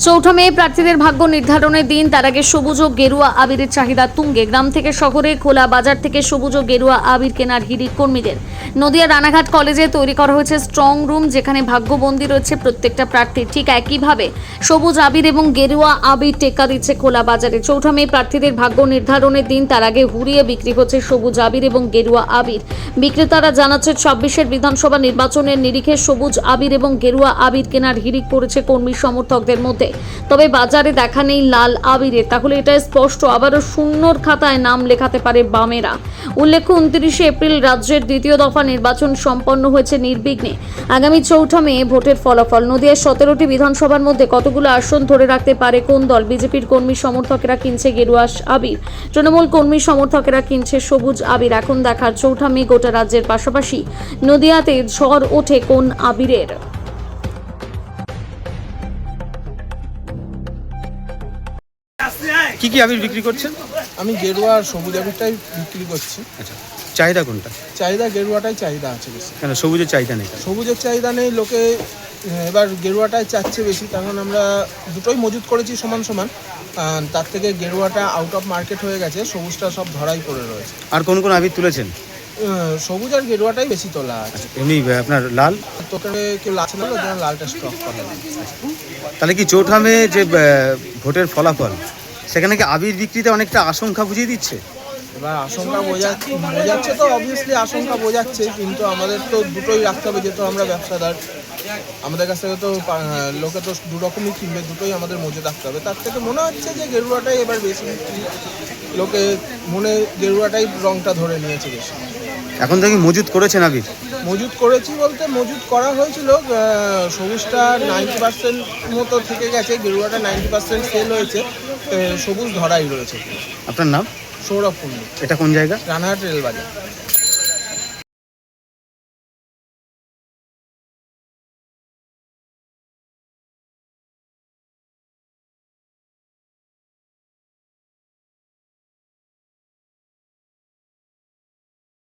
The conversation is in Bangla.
চৌঠা মে প্রার্থীদের ভাগ্য নির্ধারণের দিন। তার আগে সবুজ ও গেরুয়া আবিরের চাহিদা তুঙ্গে। গ্রাম থেকে শহরে খোলা বাজার থেকে সবুজ ও গেরুয়া আবির কেনার হিড়িক কর্মীদের। নদিয়া রানাঘাট কলেজে তৈরি করা হয়েছে স্ট্রং রুম, যেখানে ভাগ্যবন্দী রয়েছে প্রত্যেকটা প্রার্থী। ঠিক একইভাবে সবুজ আবির এবং গেরুয়া আবির টেক্কা দিচ্ছে খোলা বাজারে। চৌঠা মে প্রার্থীদের ভাগ্য নির্ধারণের দিন। তার আগে হুড়িয়ে বিক্রি হচ্ছে সবুজ আবির এবং গেরুয়া আবির। বিক্রেতারা জানাচ্ছে ২৬-এর বিধানসভা নির্বাচনের নিরিখে সবুজ আবির এবং গেরুয়া আবির কেনার হিড়িক পড়েছে কর্মী সমর্থকদের মধ্যে। তবে বাজারে দেখা নেই লাল আবিরের। তাহলে এটা স্পষ্ট আবারও শূন্যর খাতায় নাম লেখাতে পারে বামেরা। উল্লেখ্য, ২৯শে এপ্রিল রাজ্যের দ্বিতীয় দফা নির্বাচন সম্পন্ন হয়েছে নির্বিঘ্নে। আগামী চৌঠা মে ভোটের ফলাফল। নদিয়ার ১৭টি বিধানসভার মধ্যে কতগুলো আসন ধরে রাখতে পারে কোন দল? বিজেপির কর্মী সমর্থকেরা কিনছে গেরুয়া আবির, তৃণমূল কর্মী সমর্থকেরা কিনছে সবুজ আবির। এখন দেখার চৌঠা মে গোটা রাজ্যের পাশাপাশি নদিয়াতে ঝড় ওঠে কোন আবিরের। কি কি আবির বিক্রি করছেন? আমি গেরুয়া আর সবুজ আবিরটাই বিক্রি করছি। আচ্ছা, চাহিদা কোনটা? চাহিদা গেরুয়াটাই চাহিদা আছে বেশি। কেন সবুজের চাহিদা নেই? সবুজের চাহিদা নেই, লোকে এবার গেরুয়াটাই চাচ্ছে বেশি, কারণ আমরা দুটোই মজুত করেছি সমান সমান। তার থেকে গেরুয়াটা আউট অফ মার্কেট হয়ে গেছে, সবুজটা সব ধরাই পড়ে রয়েছে। আর কোন কোন আবির তুলেছেন? সবুজ আর গেরুয়াটাই বেশি তোলা আছে। এমনি আপনার লাল? তোকে কেউ লাল ছিল, লালটা স্টক করা হয়। তাহলে কি চৌঠা মে যে ভোটের ফলাফল, সেখানে কি আবির বিক্রিতে অনেকটা আশঙ্কা বুঝিয়ে দিচ্ছে? এবার আশঙ্কা বোঝাচ্ছে তো, অবভিয়াসলি আশঙ্কা বোঝাচ্ছে, কিন্তু আমাদের তো দুটোই রাখতে হবে, যেহেতু আমরা ব্যবসাদার। আমাদের কাছ থেকে তো লোকে তো দু রকমই কিনবে, দুটোই আমাদের মজুদ রাখতে হবে। তার থেকে মনে হচ্ছে যে গেরুয়াটাই এবার বেশি বিক্রি, লোকে মনে গেরুয়াটাই রংটা ধরে নিয়েছে বেশি। এখন থেকে মজুত করেছেন আবির? মজুদ করেছি বলতে মজুদ করা হয়েছিল, সবুজটা 90% মতো থেকে গেছে, গেরুয়াটা 90% সেল হয়েছে, সবুজ ধরাই রয়েছে। আপনার নাম? সৌরভ কুণ্ডু। এটা কোন জায়গা? রানাঘাট রেল বাজার।